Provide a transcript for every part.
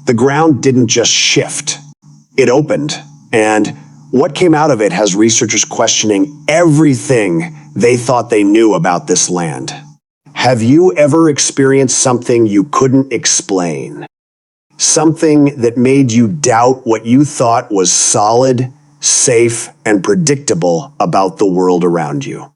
The ground didn't just shift, it opened. And what came out of it has researchers questioning everything they thought they knew about this land. Have you ever experienced something you couldn't explain? Something that made you doubt what you thought was solid, safe, and predictable about the world around you?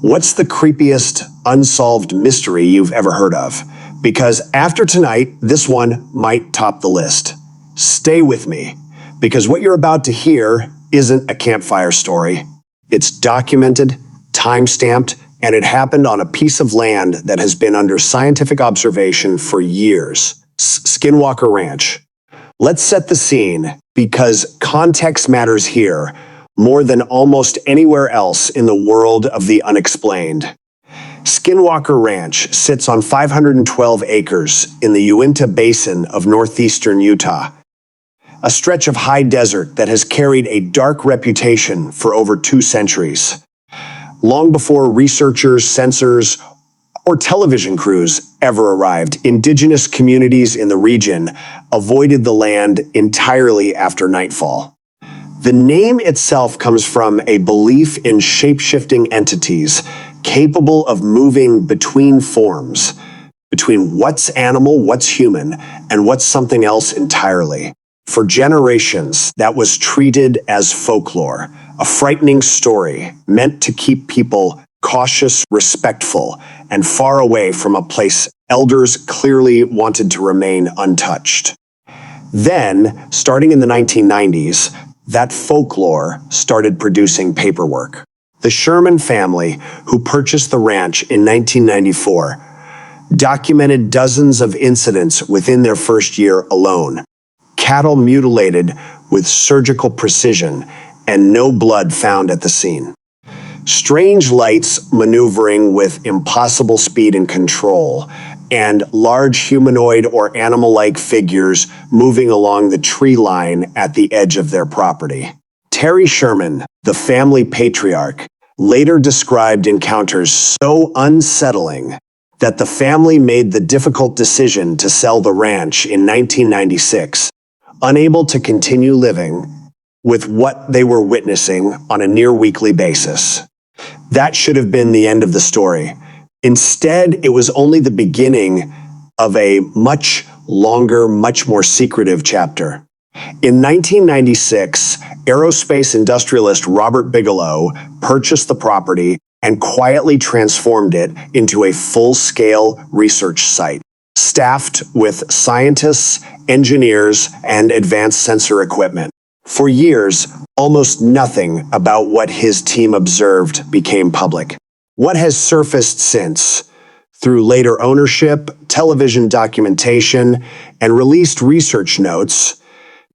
What's the creepiest unsolved mystery you've ever heard of? Because after tonight, this one might top the list. Stay with me, because what you're about to hear isn't a campfire story. It's documented, time-stamped, and it happened on a piece of land that has been under scientific observation for years. Skinwalker Ranch. Let's set the scene, because context matters here more than almost anywhere else in the world of the unexplained. Skinwalker Ranch sits on 512 acres in the Uinta Basin of northeastern Utah, a stretch of high desert that has carried a dark reputation for over 2 centuries. Long before researchers, censors, or television crews ever arrived, indigenous communities in the region avoided the land entirely after nightfall. The name itself comes from a belief in shape-shifting entities capable of moving between forms, between what's animal, what's human, and what's something else entirely. For generations, that was treated as folklore, a frightening story meant to keep people cautious, respectful, and far away from a place elders clearly wanted to remain untouched. Then, starting in the 1990s, that folklore started producing paperwork. The Sherman family, who purchased the ranch in 1994, documented dozens of incidents within their first year alone. Cattle mutilated with surgical precision and no blood found at the scene. Strange lights maneuvering with impossible speed and control, and large humanoid or animal-like figures moving along the tree line at the edge of their property. Terry Sherman, the family patriarch, later described encounters so unsettling that the family made the difficult decision to sell the ranch in 1996, unable to continue living with what they were witnessing on a near-weekly basis. That should have been the end of the story. Instead, it was only the beginning of a much longer, much more secretive chapter. In 1996, aerospace industrialist Robert Bigelow purchased the property and quietly transformed it into a full-scale research site, staffed with scientists, engineers, and advanced sensor equipment. For years, almost nothing about what his team observed became public. What has surfaced since, through later ownership, television documentation, and released research notes,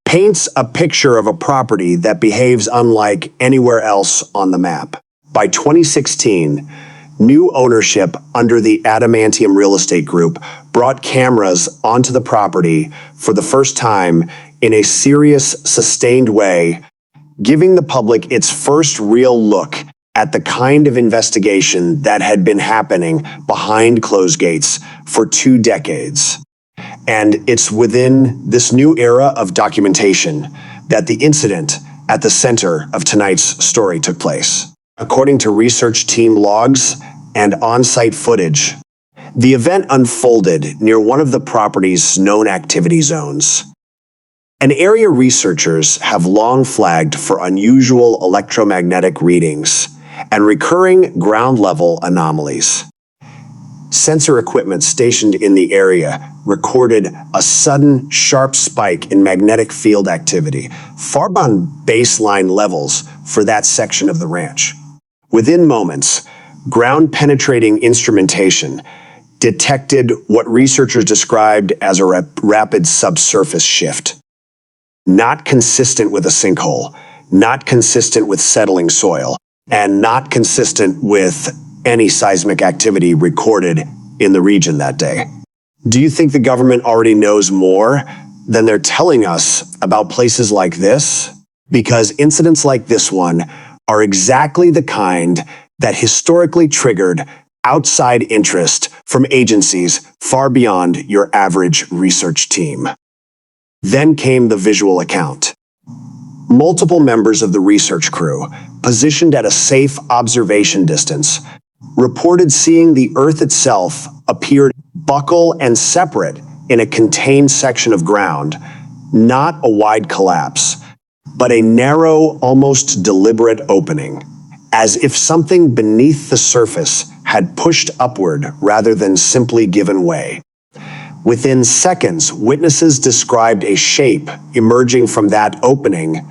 paints a picture of a property that behaves unlike anywhere else on the map. By 2016, new ownership under the Adamantium Real Estate Group brought cameras onto the property for the first time in a serious, sustained way, giving the public its first real look at the kind of investigation that had been happening behind closed gates for 2 decades. And it's within this new era of documentation that the incident at the center of tonight's story took place. According to research team logs and on-site footage, the event unfolded near one of the property's known activity zones, an area researchers have long flagged for unusual electromagnetic readings and recurring ground-level anomalies. Sensor equipment stationed in the area recorded a sudden, sharp spike in magnetic field activity, far beyond baseline levels for that section of the ranch. Within moments, ground-penetrating instrumentation detected what researchers described as a rapid subsurface shift. Not consistent with a sinkhole, not consistent with settling soil, and not consistent with any seismic activity recorded in the region that day. Do you think the government already knows more than they're telling us about places like this? Because incidents like this one are exactly the kind that historically triggered outside interest from agencies far beyond your average research team. Then came the visual account. Multiple members of the research crew, positioned at a safe observation distance, reported seeing the Earth itself appear buckle and separate in a contained section of ground, not a wide collapse, but a narrow, almost deliberate opening, as if something beneath the surface had pushed upward rather than simply given way. Within seconds, witnesses described a shape emerging from that opening,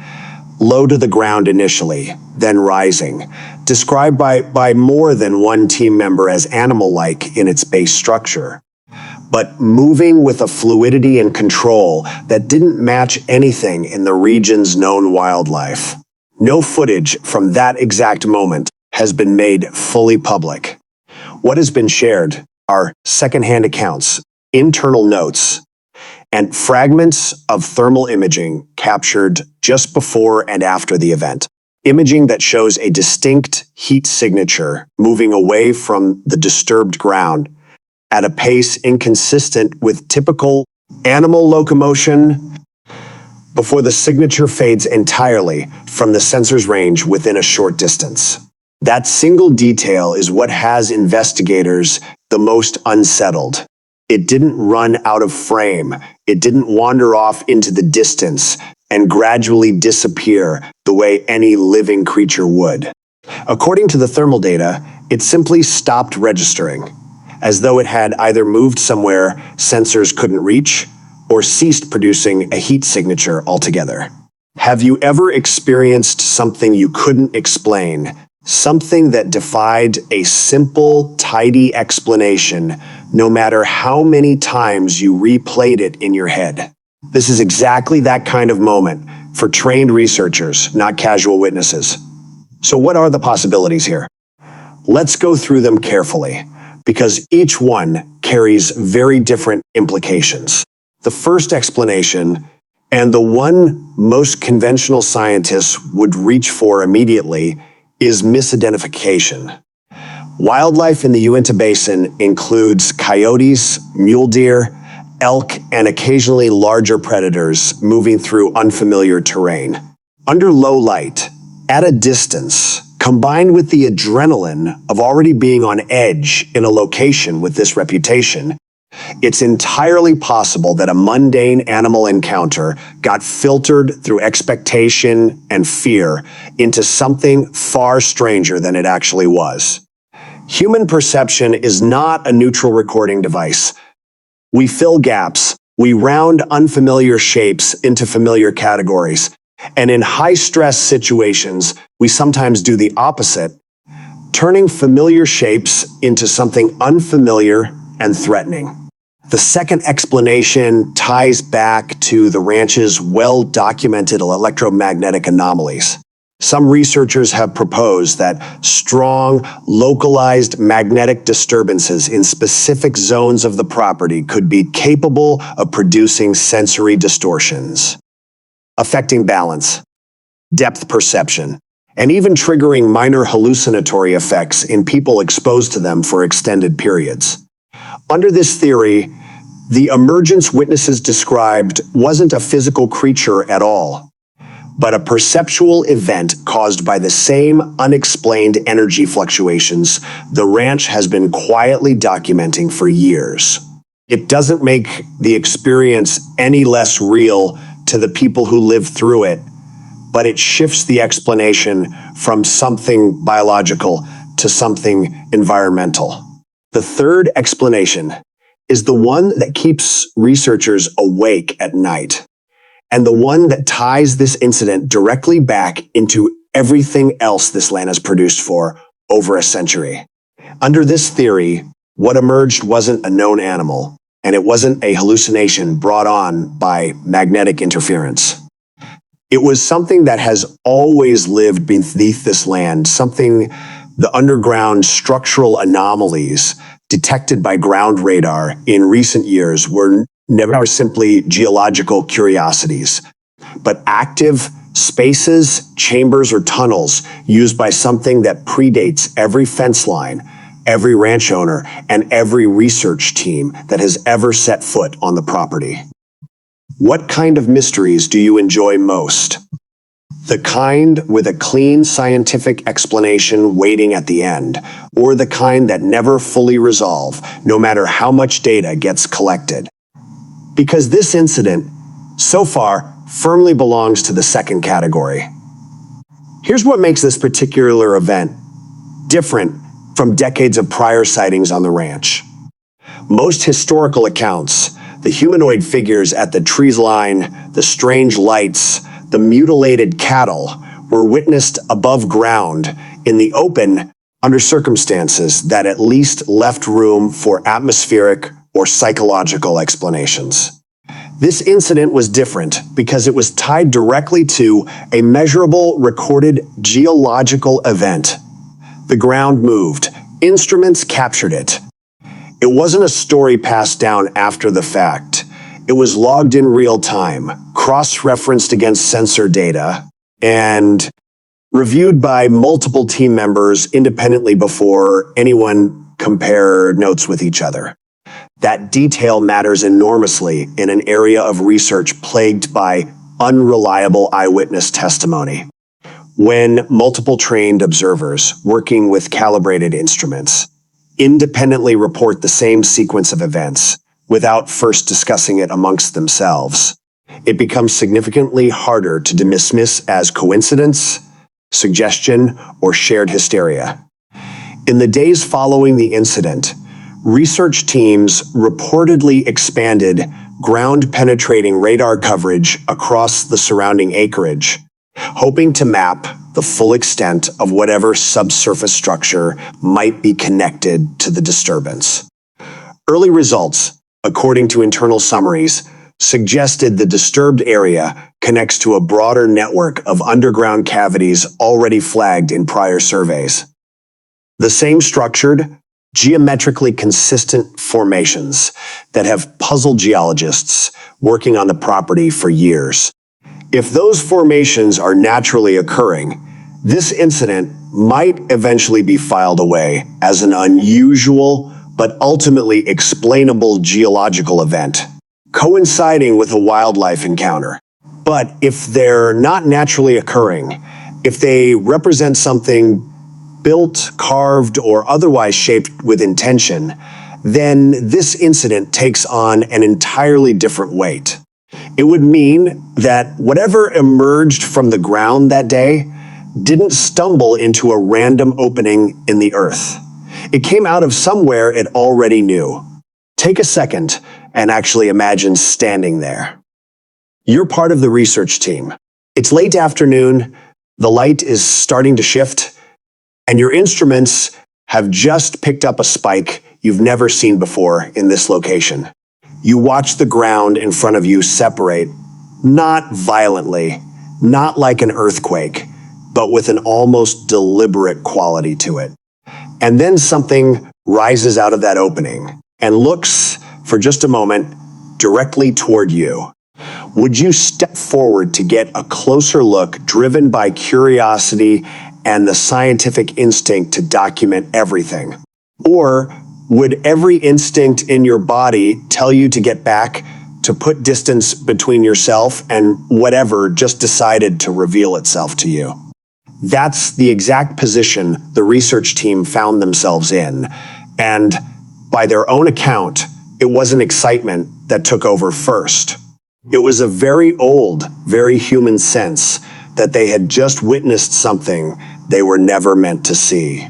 low to the ground initially, then rising, described by more than one team member as animal-like in its base structure, but moving with a fluidity and control that didn't match anything in the region's known wildlife. No footage from that exact moment has been made fully public. What has been shared are secondhand accounts, internal notes, and fragments of thermal imaging captured just before and after the event. Imaging that shows a distinct heat signature moving away from the disturbed ground at a pace inconsistent with typical animal locomotion before the signature fades entirely from the sensor's range within a short distance. That single detail is what has investigators the most unsettled. It didn't run out of frame. It didn't wander off into the distance and gradually disappear the way any living creature would. According to the thermal data, it simply stopped registering, as though it had either moved somewhere sensors couldn't reach or ceased producing a heat signature altogether. Have you ever experienced something you couldn't explain? Something that defied a simple, tidy explanation, no matter how many times you replayed it in your head. This is exactly that kind of moment for trained researchers, not casual witnesses. So what are the possibilities here? Let's go through them carefully, because each one carries very different implications. The first explanation, and the one most conventional scientists would reach for immediately, is misidentification. Wildlife in the Uinta Basin includes coyotes, mule deer, elk, and occasionally larger predators moving through unfamiliar terrain. Under low light, at a distance, combined with the adrenaline of already being on edge in a location with this reputation, it's entirely possible that a mundane animal encounter got filtered through expectation and fear into something far stranger than it actually was. Human perception is not a neutral recording device. We fill gaps, we round unfamiliar shapes into familiar categories, and in high-stress situations, we sometimes do the opposite, turning familiar shapes into something unfamiliar and threatening. The second explanation ties back to the ranch's well-documented electromagnetic anomalies. Some researchers have proposed that strong, localized magnetic disturbances in specific zones of the property could be capable of producing sensory distortions, affecting balance, depth perception, and even triggering minor hallucinatory effects in people exposed to them for extended periods. Under this theory, the emergence witnesses described wasn't a physical creature at all, but a perceptual event caused by the same unexplained energy fluctuations the ranch has been quietly documenting for years. It doesn't make the experience any less real to the people who live through it, but it shifts the explanation from something biological to something environmental. The third explanation is the one that keeps researchers awake at night, and the one that ties this incident directly back into everything else this land has produced for over a century. Under this theory, what emerged wasn't a known animal, and it wasn't a hallucination brought on by magnetic interference. It was something that has always lived beneath this land, something the underground structural anomalies detected by ground radar in recent years were never simply geological curiosities, but active spaces, chambers, or tunnels used by something that predates every fence line, every ranch owner, and every research team that has ever set foot on the property. What kind of mysteries do you enjoy most? The kind with a clean scientific explanation waiting at the end, or the kind that never fully resolve, no matter how much data gets collected? Because this incident, so far, firmly belongs to the second category. Here's what makes this particular event different from decades of prior sightings on the ranch. Most historical accounts, the humanoid figures at the trees line, the strange lights, the mutilated cattle, were witnessed above ground in the open under circumstances that at least left room for atmospheric or psychological explanations. This incident was different because it was tied directly to a measurable recorded geological event. The ground moved. Instruments captured it. It wasn't a story passed down after the fact. It was logged in real time, cross-referenced against sensor data, and reviewed by multiple team members independently before anyone compared notes with each other. That detail matters enormously in an area of research plagued by unreliable eyewitness testimony. When multiple trained observers, working with calibrated instruments, independently report the same sequence of events without first discussing it amongst themselves, it becomes significantly harder to dismiss as coincidence, suggestion, or shared hysteria. In the days following the incident, research teams reportedly expanded ground-penetrating radar coverage across the surrounding acreage, hoping to map the full extent of whatever subsurface structure might be connected to the disturbance. Early results, according to internal summaries, suggested the disturbed area connects to a broader network of underground cavities already flagged in prior surveys. The same structured, geometrically consistent formations that have puzzled geologists working on the property for years. If those formations are naturally occurring, this incident might eventually be filed away as an unusual but ultimately explainable geological event, coinciding with a wildlife encounter. But if they're not naturally occurring, if they represent something built, carved, or otherwise shaped with intention, then this incident takes on an entirely different weight. It would mean that whatever emerged from the ground that day didn't stumble into a random opening in the earth. It came out of somewhere it already knew. Take a second and actually imagine standing there. You're part of the research team. It's late afternoon, the light is starting to shift, and your instruments have just picked up a spike you've never seen before in this location. You watch the ground in front of you separate, not violently, not like an earthquake, but with an almost deliberate quality to it. And then something rises out of that opening and looks, for just a moment, directly toward you. Would you step forward to get a closer look, driven by curiosity and the scientific instinct to document everything? Or would every instinct in your body tell you to get back, to put distance between yourself and whatever just decided to reveal itself to you? That's the exact position the research team found themselves in, and by their own account, it wasn't excitement that took over first. It was a very old, very human sense that they had just witnessed something they were never meant to see.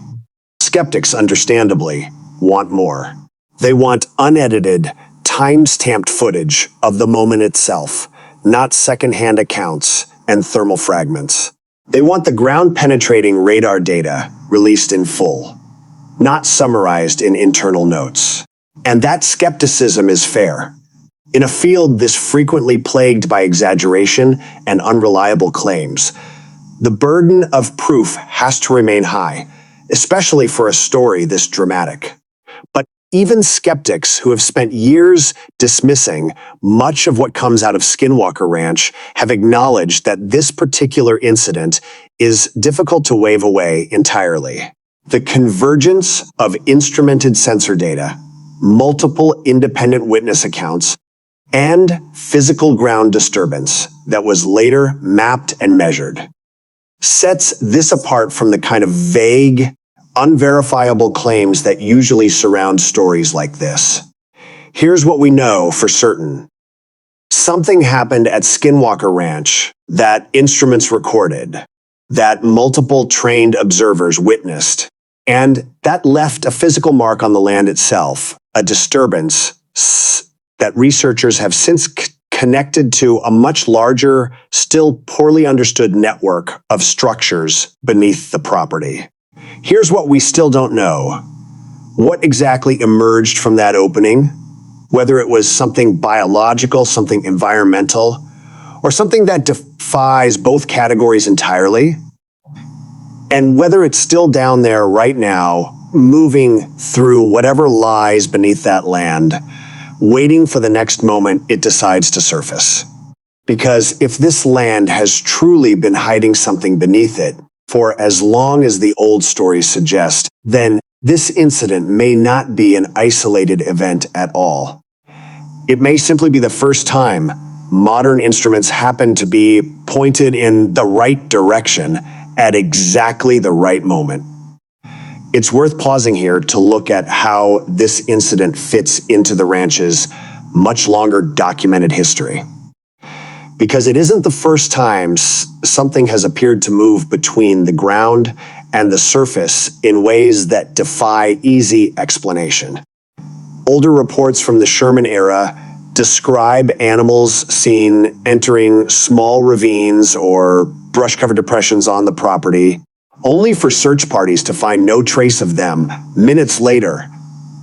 Skeptics, understandably, want more. They want unedited, time-stamped footage of the moment itself, not second-hand accounts and thermal fragments. They want the ground-penetrating radar data released in full, not summarized in internal notes. And that skepticism is fair. In a field this frequently plagued by exaggeration and unreliable claims, the burden of proof has to remain high, especially for a story this dramatic. But even skeptics who have spent years dismissing much of what comes out of Skinwalker Ranch have acknowledged that this particular incident is difficult to wave away entirely. The convergence of instrumented sensor data, multiple independent witness accounts, and physical ground disturbance that was later mapped and measured. Sets this apart from the kind of vague, unverifiable claims that usually surround stories like this. Here's what we know for certain. Something happened at Skinwalker Ranch that instruments recorded, that multiple trained observers witnessed, and that left a physical mark on the land itself, a disturbance that researchers have since connected to a much larger, still poorly understood network of structures beneath the property. Here's what we still don't know. What exactly emerged from that opening? Whether it was something biological, something environmental, or something that defies both categories entirely, and whether it's still down there right now, moving through whatever lies beneath that land, waiting for the next moment it decides to surface. Because if this land has truly been hiding something beneath it for as long as the old stories suggest, then this incident may not be an isolated event at all. It may simply be the first time modern instruments happen to be pointed in the right direction at exactly the right moment. It's worth pausing here to look at how this incident fits into the ranch's much longer documented history. Because it isn't the first time something has appeared to move between the ground and the surface in ways that defy easy explanation. Older reports from the Sherman era describe animals seen entering small ravines or brush-covered depressions on the property, only for search parties to find no trace of them minutes later.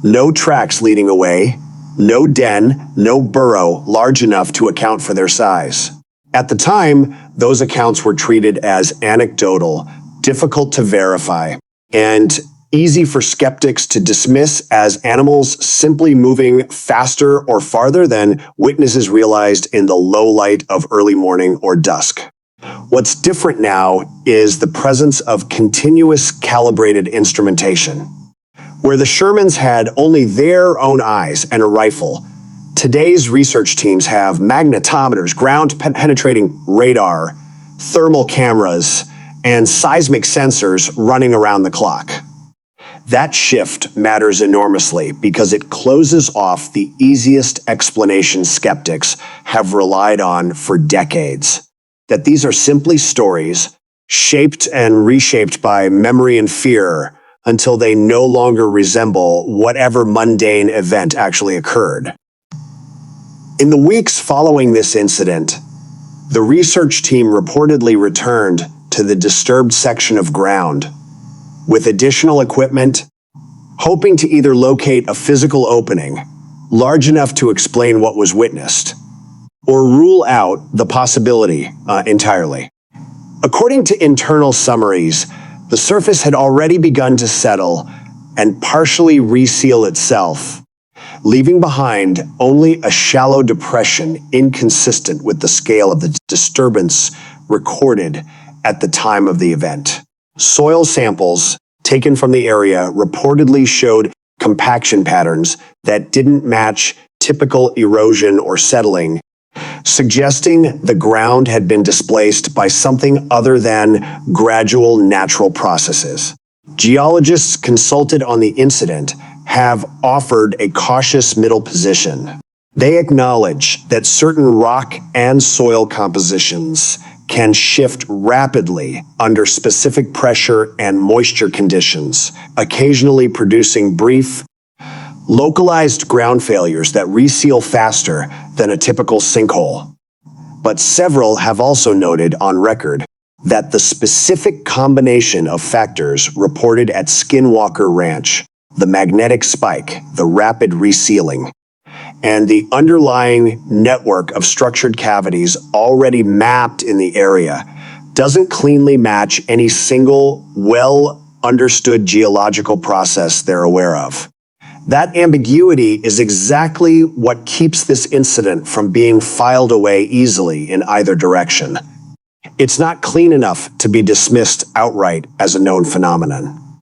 No tracks leading away, no den, no burrow large enough to account for their size. At the time, those accounts were treated as anecdotal, difficult to verify, and easy for skeptics to dismiss as animals simply moving faster or farther than witnesses realized in the low light of early morning or dusk. What's different now is the presence of continuous calibrated instrumentation. Where the Shermans had only their own eyes and a rifle, today's research teams have magnetometers, ground-penetrating radar, thermal cameras, and seismic sensors running around the clock. That shift matters enormously because it closes off the easiest explanation skeptics have relied on for decades. That these are simply stories, shaped and reshaped by memory and fear, until they no longer resemble whatever mundane event actually occurred. In the weeks following this incident, the research team reportedly returned to the disturbed section of ground with additional equipment, hoping to either locate a physical opening large enough to explain what was witnessed, or rule out the possibility entirely. According to internal summaries, the surface had already begun to settle and partially reseal itself, leaving behind only a shallow depression inconsistent with the scale of the disturbance recorded at the time of the event. Soil samples taken from the area reportedly showed compaction patterns that didn't match typical erosion or settling, suggesting the ground had been displaced by something other than gradual natural processes. Geologists consulted on the incident have offered a cautious middle position. They acknowledge that certain rock and soil compositions can shift rapidly under specific pressure and moisture conditions, occasionally producing brief, localized ground failures that reseal faster than a typical sinkhole. But several have also noted on record that the specific combination of factors reported at Skinwalker Ranch, the magnetic spike, the rapid resealing, and the underlying network of structured cavities already mapped in the area, doesn't cleanly match any single, well-understood geological process they're aware of. That ambiguity is exactly what keeps this incident from being filed away easily in either direction. It's not clean enough to be dismissed outright as a known phenomenon.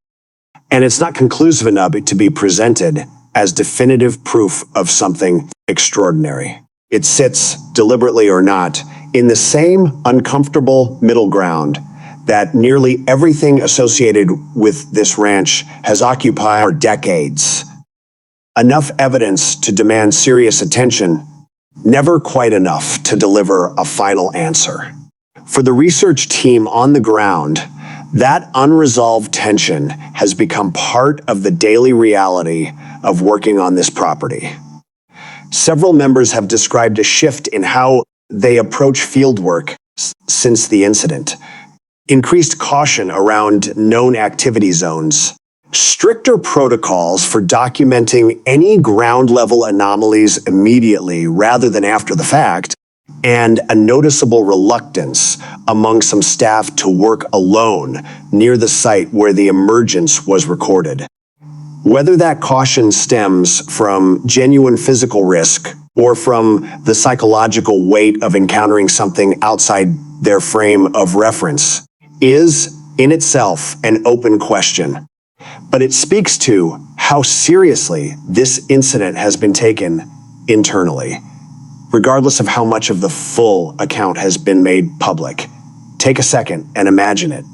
And it's not conclusive enough to be presented as definitive proof of something extraordinary. It sits, deliberately or not, in the same uncomfortable middle ground that nearly everything associated with this ranch has occupied for decades. Enough evidence to demand serious attention, never quite enough to deliver a final answer. For the research team on the ground, that unresolved tension has become part of the daily reality of working on this property. Several members have described a shift in how they approach fieldwork since the incident. Increased caution around known activity zones, stricter protocols for documenting any ground-level anomalies immediately rather than after the fact, and a noticeable reluctance among some staff to work alone near the site where the emergence was recorded. Whether that caution stems from genuine physical risk or from the psychological weight of encountering something outside their frame of reference is, in itself, an open question. But it speaks to how seriously this incident has been taken internally, regardless of how much of the full account has been made public. Take a second and imagine it.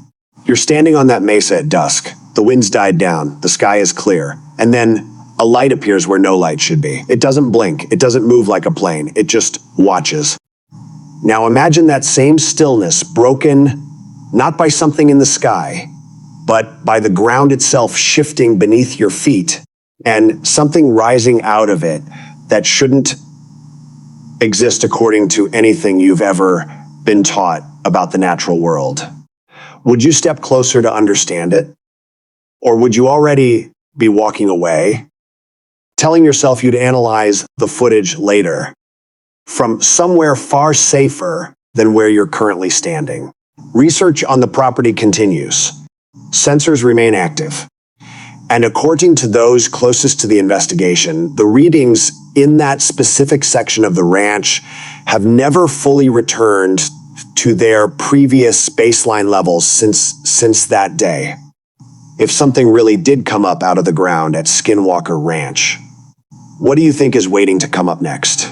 You're standing on that mesa at dusk. The wind's died down, the sky is clear, and then a light appears where no light should be. It doesn't blink, it doesn't move like a plane, it just watches. Now imagine that same stillness broken not by something in the sky, but by the ground itself shifting beneath your feet and something rising out of it that shouldn't exist according to anything you've ever been taught about the natural world. Would you step closer to understand it? Or would you already be walking away, telling yourself you'd analyze the footage later from somewhere far safer than where you're currently standing? Research on the property continues. Sensors remain active. And according to those closest to the investigation, the readings in that specific section of the ranch have never fully returned to their previous baseline levels since that day. If something really did come up out of the ground at Skinwalker Ranch, what do you think is waiting to come up next?